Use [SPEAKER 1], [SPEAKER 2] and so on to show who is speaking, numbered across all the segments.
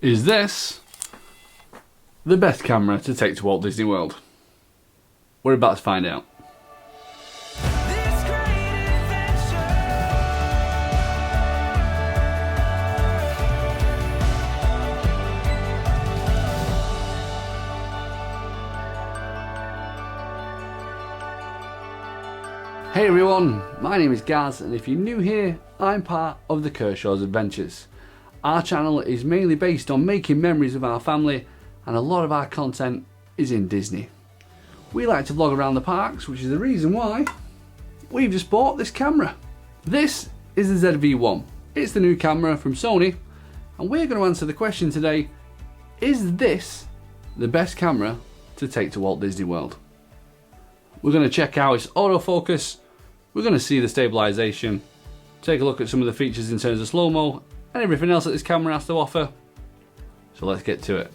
[SPEAKER 1] Is this the best camera to take to Walt Disney World? We're about to find out. Hey everyone, my name is Gaz, and if you're new here, I'm part of the Kershaw's Adventures. Our channel is mainly based on making memories of our family, and a lot of our content is in Disney. We like to vlog around the parks, which is the reason why we've just bought this camera. This is the ZV-1. It's the new camera from Sony, and we're going to answer the question today, is this the best camera to take to Walt Disney World? We're going to check out its autofocus, we're going to see the stabilization, take a look at some of the features in terms of slow-mo, and everything else that this camera has to offer. So let's get to it.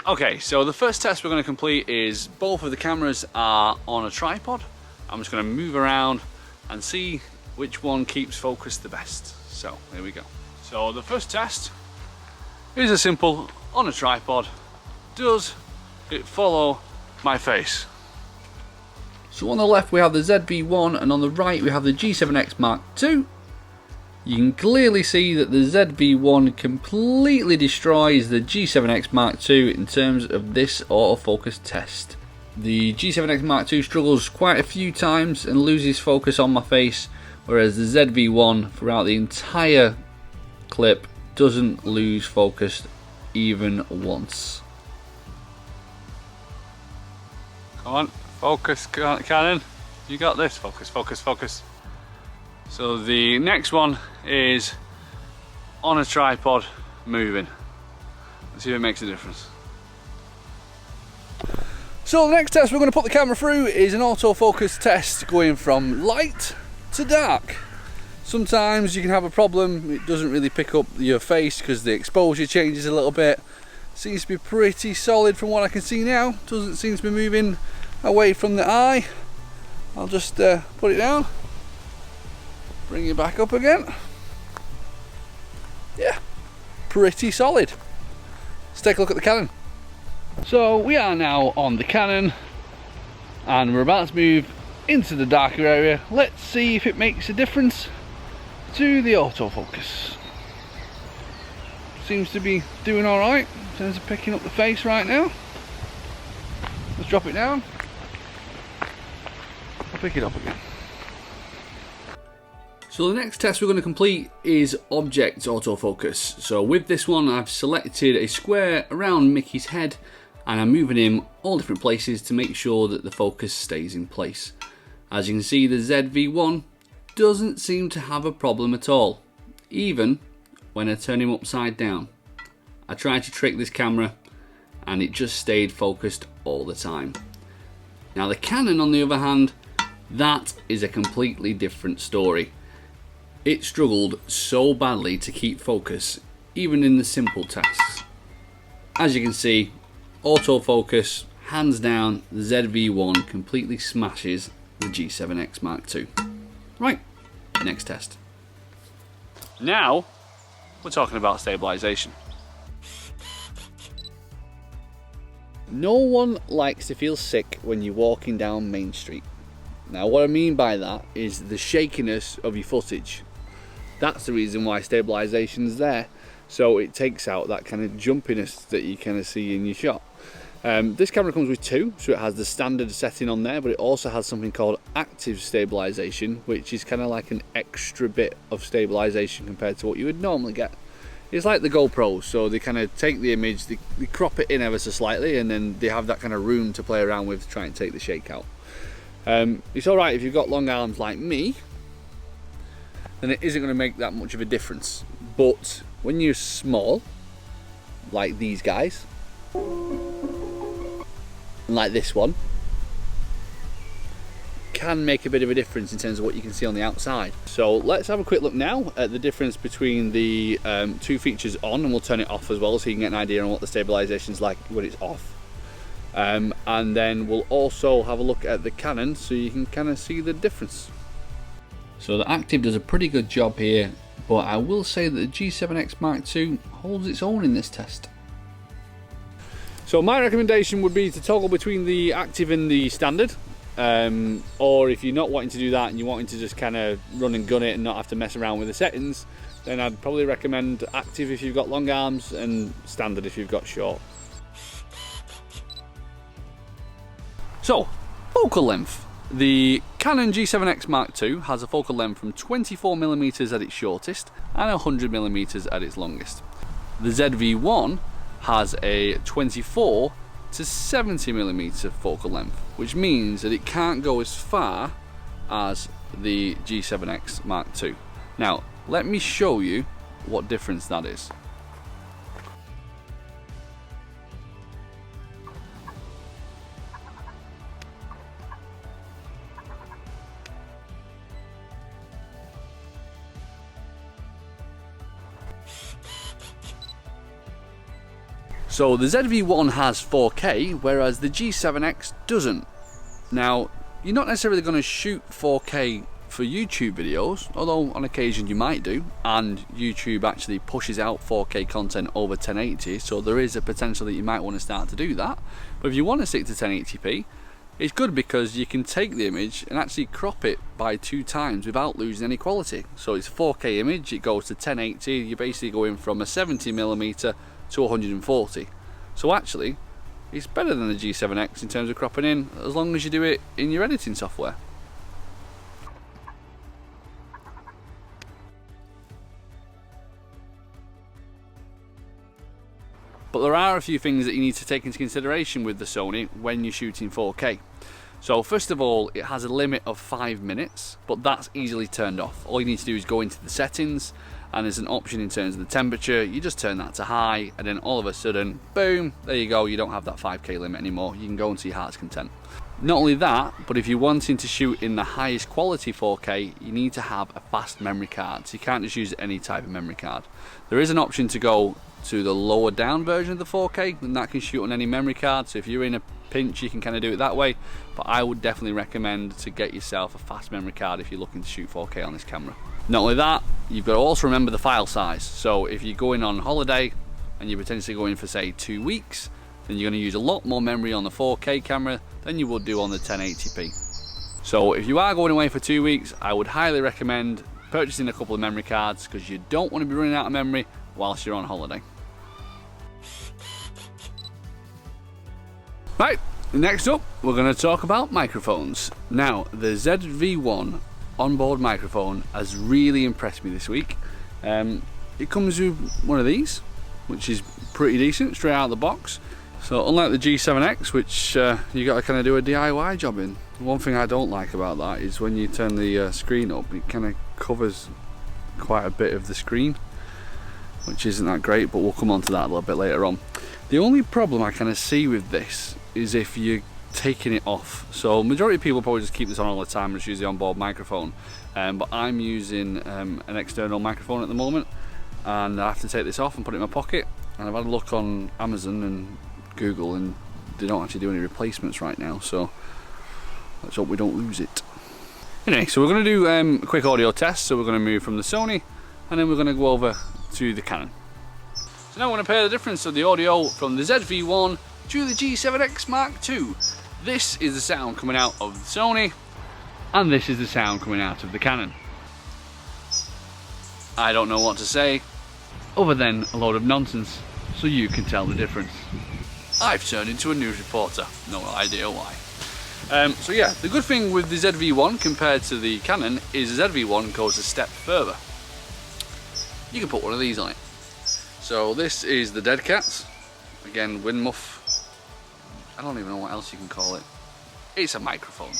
[SPEAKER 1] Okay, so the first test we're going to complete is both of the cameras are on a tripod. I'm just going to move around and see which one keeps focus the best. So here we go. So the first test is a simple on a tripod. Does it follow my face? So on the left we have the ZV-1 and on the right we have the G7X Mark II. You can clearly see that the ZV-1 completely destroys the G7X Mark II in terms of this autofocus test. The G7X Mark II struggles quite a few times and loses focus on my face, whereas the ZV-1 throughout the entire clip doesn't lose focus even once. Come on, focus, Canon. You got this. Focus, focus, focus. So the next one is on a tripod, moving. Let's see if it makes a difference. So the next test we're going to put the camera through is an autofocus test going from light to dark. Sometimes you can have a problem, it doesn't really pick up your face because the exposure changes a little bit. Seems to be pretty solid from what I can see now. Doesn't seem to be moving away from the eye. I'll just put it down, bring it back up again. Yeah, pretty solid. Let's take a look at the Canon. So we are now on the Canon and we're about to move into the darker area. Let's see if it makes a difference to the autofocus. Seems to be doing alright in terms of picking up the face right now. Let's drop it down. I'll pick it up again. So the next test we're going to complete is object autofocus. So with this one I've selected a square around Mickey's head and I'm moving him all different places to make sure that the focus stays in place. As you can see, the ZV-1 doesn't seem to have a problem at all, even when I turn him upside down. I tried to trick this camera and it just stayed focused all the time. Now the Canon on the other hand, that is a completely different story. It struggled so badly to keep focus even in the simple tasks. As you can see, autofocus, hands down, the ZV-1 completely smashes the G7X Mark II. Right, next test. Now we're talking about stabilization. No one likes to feel sick when you're walking down Main Street. Now what I mean by that is the shakiness of your footage. That's the reason why stabilization is there. So it takes out that kind of jumpiness that you kind of see in your shot. This camera comes with two, so it has the standard setting on there, but it also has something called active stabilization, which is kind of like an extra bit of stabilization compared to what you would normally get. It's like the GoPros, so they kind of take the image, they crop it in ever so slightly, and then they have that kind of room to play around with to try and take the shake out. It's alright if you've got long arms like me, then it isn't going to make that much of a difference. But when you're small, like these guys, and like this one, can make a bit of a difference in terms of what you can see on the outside. So let's have a quick look now at the difference between the two features on, and we'll turn it off as well so you can get an idea on what the stabilization is like when it's off. And then we'll also have a look at the Canon so you can kind of see the difference. So the active does a pretty good job here, but I will say that the G7X Mark II holds its own in this test. So my recommendation would be to toggle between the active and the standard, or if you're not wanting to do that and you're wanting to just kind of run and gun it and not have to mess around with the settings, then I'd probably recommend active if you've got long arms and standard if you've got short. So, focal length. The Canon G7X Mark II has a focal length from 24mm at its shortest and 100mm at its longest. The ZV-1 has a 24 to 70mm focal length, which means that it can't go as far as the G7X Mark II. Now, let me show you what difference that is. So the ZV-1 has 4K, whereas the G7X doesn't. Now, you're not necessarily going to shoot 4K for YouTube videos, although on occasion you might do, and YouTube actually pushes out 4K content over 1080, so there is a potential that you might want to start to do that. But if you want to stick to 1080p, it's good because you can take the image and actually crop it by 2 times without losing any quality. So it's a 4K image, it goes to 1080, you're basically going from a 70mm to 140. So actually, it's better than the G7X in terms of cropping in, as long as you do it in your editing software. But there are a few things that you need to take into consideration with the Sony when you're shooting 4K. So first of all, it has a limit of 5 minutes, but that's easily turned off. All you need to do is go into the settings, and there's an option in terms of the temperature. You just turn that to high, and then all of a sudden, boom, there you go, you don't have that 5K limit anymore. You can go into your heart's content. Not only that, but if you're wanting to shoot in the highest quality 4K, you need to have a fast memory card. So you can't just use any type of memory card. There is an option to go to the lower down version of the 4K, and that can shoot on any memory card. So if you're in a pinch, you can kind of do it that way. But I would definitely recommend to get yourself a fast memory card if you're looking to shoot 4K on this camera. Not only that, you've got to also remember the file size. So if you're going on holiday and you're potentially going for say 2 weeks, then you're going to use a lot more memory on the 4K camera than you would do on the 1080p. So if you are going away for 2 weeks, I would highly recommend purchasing a couple of memory cards, because you don't want to be running out of memory whilst you're on holiday. Right, next up we're going to talk about microphones. Now, the ZV-1 onboard microphone has really impressed me this week. It comes with one of these, which is pretty decent straight out of the box. So unlike the G7X, which you got to kind of do a DIY job in. One thing I don't like about that is when you turn the screen up, it kind of covers quite a bit of the screen, which isn't that great, but we'll come on to that a little bit later on. The only problem I kind of see with this is if you're taking it off. So majority of people probably just keep this on all the time and just use the onboard microphone, but I'm using an external microphone at the moment, and I have to take this off and put it in my pocket. And I've had a look on Amazon and Google, and they don't actually do any replacements right now, so let's hope we don't lose it. Anyway, so we're going to do a quick audio test. So we're going to move from the Sony, and then we're going to go over to the Canon. So now we're going to compare the difference of the audio from the ZV-1 to the G7X Mark II. This is the sound coming out of the Sony, and this is the sound coming out of the Canon. I don't know what to say other than a load of nonsense, so you can tell the difference. I've turned into a news reporter, no idea why. So yeah, the good thing with the ZV-1 compared to the Canon is the ZV-1 goes a step further. You can put one of these on it. So this is the Dead Cat, again wind muff. I don't even know what else you can call it. It's a microphone.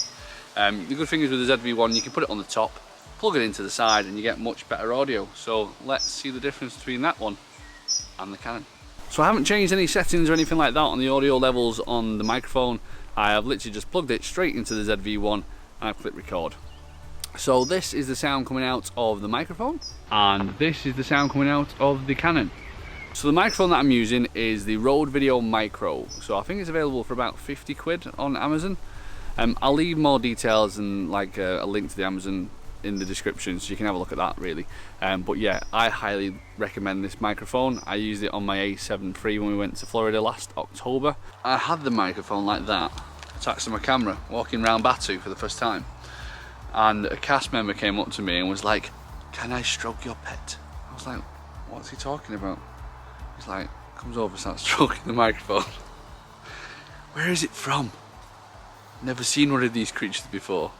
[SPEAKER 1] The good thing is with the ZV-1, you can put it on the top, plug it into the side, and you get much better audio. So let's see the difference between that one and the Canon. So I haven't changed any settings or anything like that on the audio levels on the microphone. I have literally just plugged it straight into the ZV-1 and I've clicked record. So this is the sound coming out of the microphone, and this is the sound coming out of the Canon. So the microphone that I'm using is the Rode Video Micro. So I think it's available for about 50 quid on Amazon. I'll leave more details and like a link to the Amazon in the description, so you can have a look at that really. But yeah, I highly recommend this microphone. I used it on my A7 III when we went to Florida last October. I had the microphone like that, attached to my camera, walking around Batu for the first time. And a cast member came up to me and was like, "Can I stroke your pet?" I was like, what's he talking about? He's like, comes over and starts stroking the microphone. Where is it from? Never seen one of these creatures before.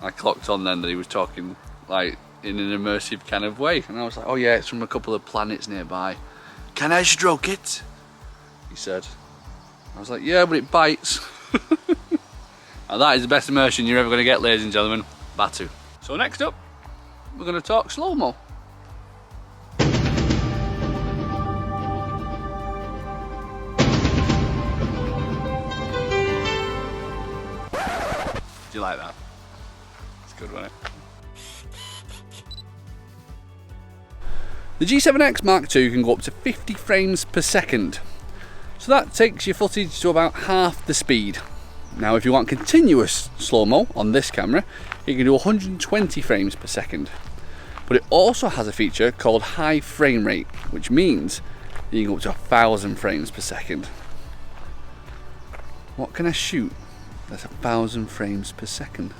[SPEAKER 1] I clocked on then that he was talking like in an immersive kind of way, and I was like, oh yeah, it's from a couple of planets nearby. Can I stroke it? He said. I was like, yeah, but it bites. And that is the best immersion you're ever going to get, ladies and gentlemen. Batu. So next up, we're going to talk slow-mo. Do you like that? It's good, wasn't it? The G7X Mark II can go up to 50 frames per second. So that takes your footage to about half the speed. Now if you want continuous slow-mo on this camera, you can do 120 frames per second. But it also has a feature called high frame rate, which means you can go up to 1000 frames per second. What can I shoot that's 1000 frames per second?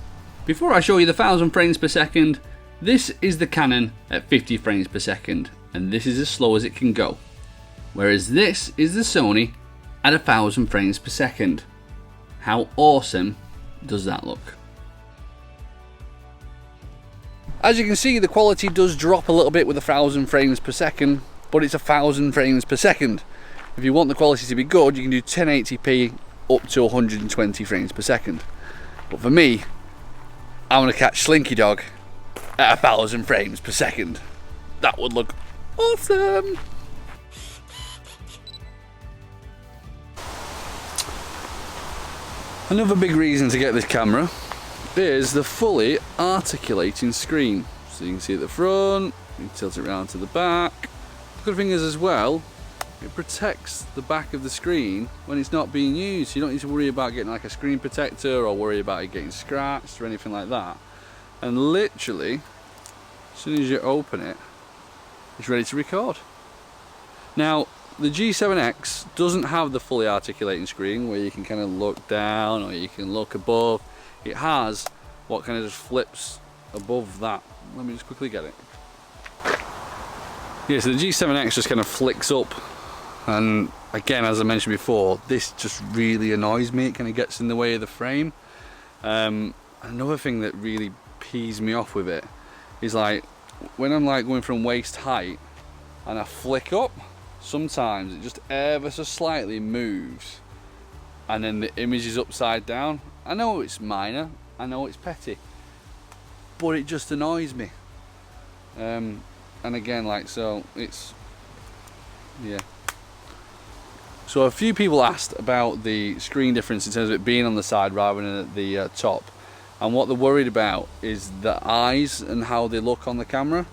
[SPEAKER 1] Before I show you the 1000 frames per second, this is the Canon at 50 frames per second, and this is as slow as it can go. Whereas this is the Sony at 1000 frames per second. How awesome does that look? As you can see, the quality does drop a little bit with 1000 frames per second, but it's 1000 frames per second. If you want the quality to be good, you can do 1080p up to 120 frames per second. But for me, I want to catch Slinky Dog at 1000 frames per second. That would look awesome. Another big reason to get this camera is the fully articulating screen. So you can see at the front, you can tilt it around to the back. The good thing is as well, it protects the back of the screen when it's not being used. You don't need to worry about getting like a screen protector or worry about it getting scratched or anything like that. And literally, as soon as you open it, it's ready to record. Now, the G7X doesn't have the fully articulating screen where you can kind of look down or you can look above. It has what kind of just flips above that. Let me just quickly get it. Yeah, so the G7X just kind of flicks up, and again, as I mentioned before, this just really annoys me. It kind of gets in the way of the frame. Another thing that really pees me off with it is like when I'm like going from waist height and I flick up, sometimes it just ever so slightly moves and then the image is upside down. I know it's minor, I know it's petty, but it just annoys me. And again, like, so it's, yeah. So a few people asked about the screen difference in terms of it being on the side rather than at the top, and what they're worried about is the eyes and how they look on the camera.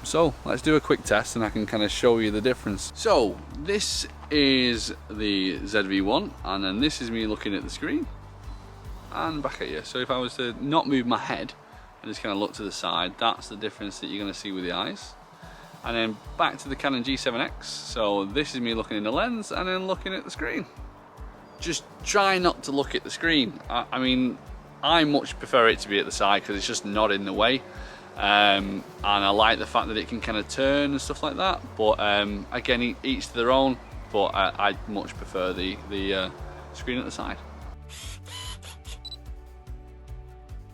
[SPEAKER 1] So let's do a quick test and I can kind of show you the difference. So this is the ZV-1, and then this is me looking at the screen and back at you. So if I was to not move my head and just kind of look to the side, that's the difference that you're going to see with the eyes. And then back to the Canon G7X. So this is me looking in the lens and then looking at the screen. Just try not to look at the screen. I mean, I much prefer it to be at the side because it's just not in the way. And I like the fact that it can kind of turn and stuff like that, but again, each to their own, but I much prefer the screen at the side.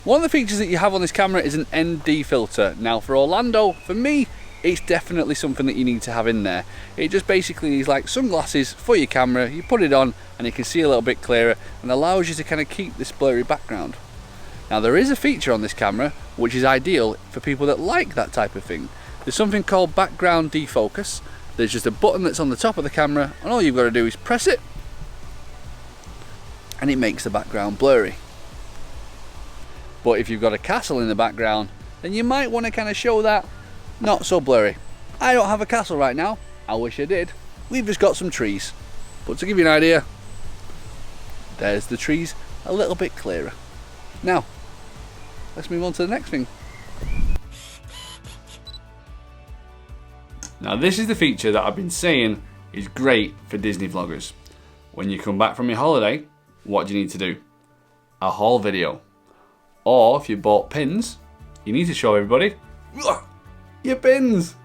[SPEAKER 1] One of the features that you have on this camera is an ND filter. Now for Orlando, for me, it's definitely something that you need to have in there. It just basically is like sunglasses for your camera. You put it on and it can see a little bit clearer and allows you to kind of keep this blurry background. Now there is a feature on this camera which is ideal for people that like that type of thing. There's something called background defocus. There's just a button that's on the top of the camera and all you've got to do is press it and it makes the background blurry. But if you've got a castle in the background, then you might want to kind of show that not so blurry. I don't have a castle right now, I wish I did. We've just got some trees. But to give you an idea, there's the trees a little bit clearer. Now, let's move on to the next thing. Now this is the feature that I've been saying is great for Disney vloggers. When you come back from your holiday, what do you need to do? A haul video. Or if you bought pins, you need to show everybody your pins.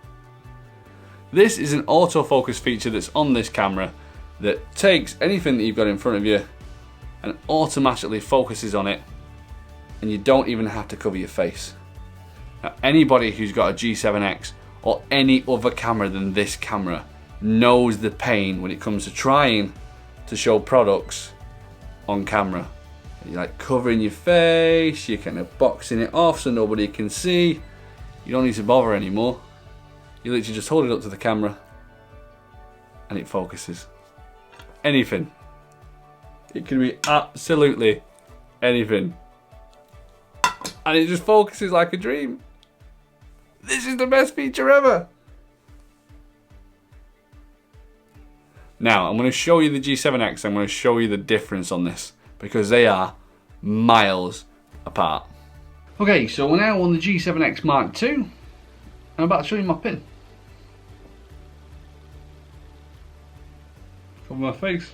[SPEAKER 1] This is an autofocus feature that's on this camera that takes anything that you've got in front of you and automatically focuses on it, and you don't even have to cover your face. Now anybody who's got a G7X or any other camera than this camera knows the pain when it comes to trying to show products on camera. You're like covering your face, you're kind of boxing it off so nobody can see. You don't need to bother anymore. You literally just hold it up to the camera and it focuses. Anything. It can be absolutely anything. And it just focuses like a dream. This is the best feature ever. Now, I'm going to show you the G7X. I'm going to show you the difference on this because they are miles apart. Okay, so we're now on the G7X Mark II. I'm about to show you my pin. Cover my face.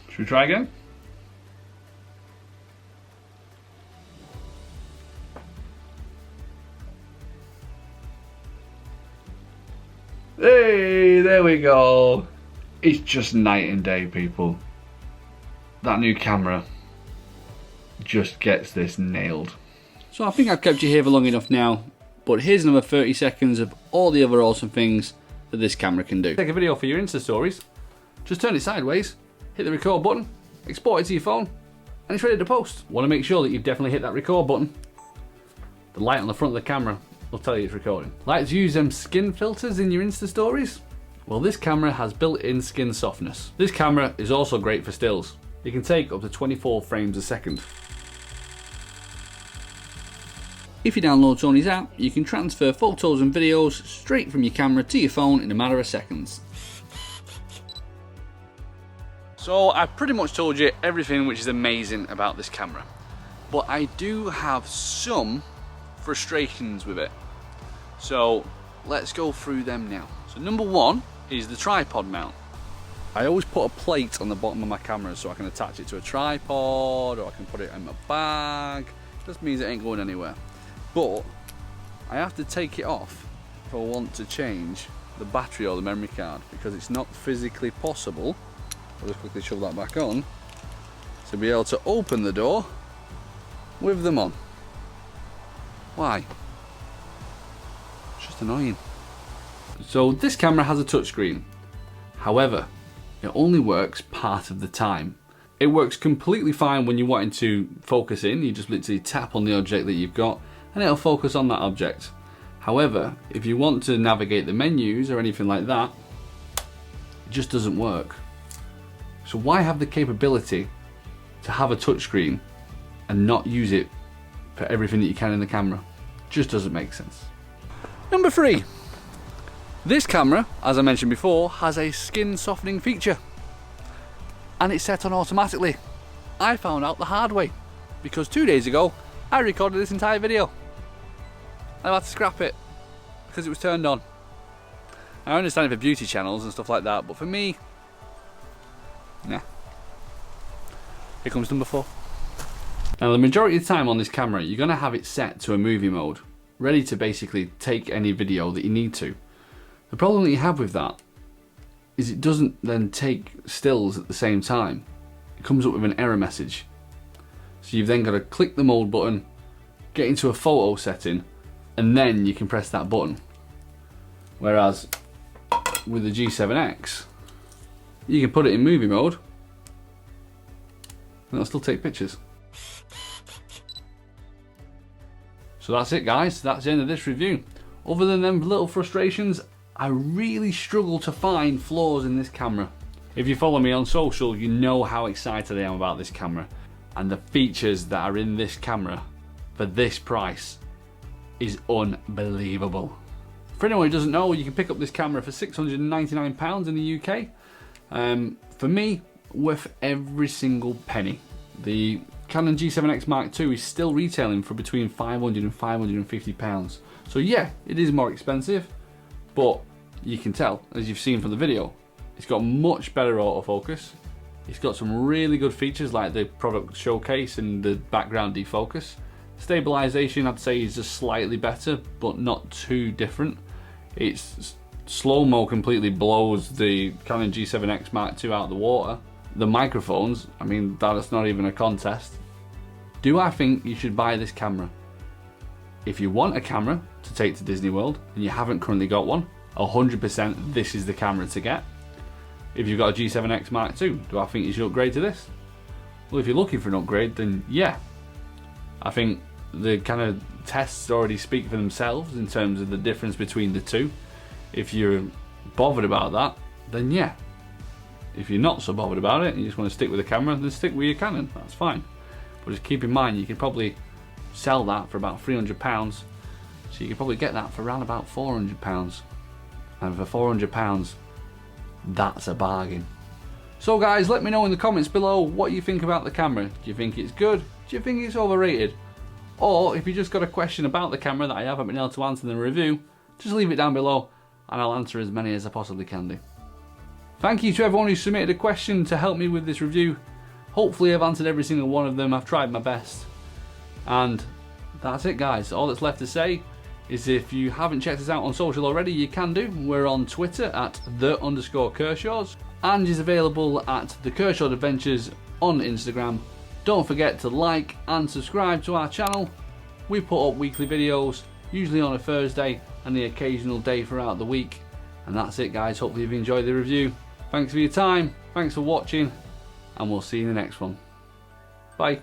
[SPEAKER 1] Should we try again? Hey, there we go. It's just night and day, people. That new camera just gets this nailed. So I think I've kept you here for long enough now, but here's another 30 seconds of all the other awesome things that this camera can do. Take a video for your Insta stories, just turn it sideways, hit the record button, export it to your phone, and it's ready to post. Want to make sure that you've definitely hit that record button. The light on the front of the camera will tell you it's recording. Like to use them skin filters in your Insta stories? Well, this camera has built-in skin softness. This camera is also great for stills. It can take up to 24 frames a second. If you download Sony's app, you can transfer photos and videos straight from your camera to your phone in a matter of seconds. So I've pretty much told you everything which is amazing about this camera, but I do have some frustrations with it. So let's go through them now. So number one is the tripod mount. I always put a plate on the bottom of my camera so I can attach it to a tripod or I can put it in my bag. Just means it ain't going anywhere. But I have to take it off if I want to change the battery or the memory card because it's not physically possible. I'll just quickly shove that back on to be able to open the door with them on. Why? It's just annoying. So this camera has a touchscreen. However, it only works part of the time. It works completely fine when you're wanting to focus in. You just literally tap on the object that you've got and it'll focus on that object. However, if you want to navigate the menus or anything like that, it just doesn't work. So why have the capability to have a touchscreen and not use it for everything that you can in the camera? Just doesn't make sense. Number three. This camera, as I mentioned before, has a skin softening feature. And it's set on automatically. I found out the hard way because 2 days ago I recorded this entire video. I had to scrap it because it was turned on. I understand it for beauty channels and stuff like that, but for me, nah. Here comes number four. Now the majority of the time on this camera you're going to have it set to a movie mode, ready to basically take any video that you need to. The problem that you have with that is it doesn't then take stills at the same time. It comes up with an error message. So you've then got to click the mode button, get into a photo setting, and then you can press that button. Whereas with the G7X, you can put it in movie mode and it'll still take pictures. So that's it guys, that's the end of this review. Other than them little frustrations, I really struggle to find flaws in this camera. If you follow me on social, you know how excited I am about this camera. And the features that are in this camera for this price is unbelievable. For anyone who doesn't know, you can pick up this camera for £699 in the UK. For me, worth every single penny. The Canon G7X Mark II is still retailing for between £500 and £550. So yeah, it is more expensive, but you can tell, as you've seen from the video, it's got much better autofocus. It's got some really good features like the product showcase and the background defocus. Stabilization, I'd say, is just slightly better, but not too different. It's slow-mo completely blows the Canon G7X Mark II out of the water. The microphones, I mean, that's not even a contest. Do I think you should buy this camera? If you want a camera to take to Disney World and you haven't currently got one, 100% this is the camera to get. If you've got a G7X Mark II, do I think you should upgrade to this? Well, if you're looking for an upgrade, then yeah. I think the kind of tests already speak for themselves in terms of the difference between the two. If you're bothered about that, then yeah. If you're not so bothered about it and you just want to stick with the camera, then stick with your Canon, that's fine. But just keep in mind, you could probably sell that for about £300, so you could probably get that for around about £400. And for £400, that's a bargain. So guys, let me know in the comments below what you think about the camera. Do you think it's good? Do you think it's overrated? Or if you just got a question about the camera that I haven't been able to answer in the review, just leave it down below and I'll answer as many as I possibly can do. Thank you to everyone who submitted a question to help me with this review. Hopefully I've answered every single one of them. I've tried my best. And that's it, guys. All that's left to say is if you haven't checked us out on social already, you can do. We're on Twitter at @the_Kershaws and is available at The Kershaw Adventures on Instagram. Don't forget to like and subscribe to our channel. We put up weekly videos, usually on a Thursday and the occasional day throughout the week. And that's it, guys. Hopefully you've enjoyed the review. Thanks for your time, thanks for watching, and we'll see you in the next one. Bye.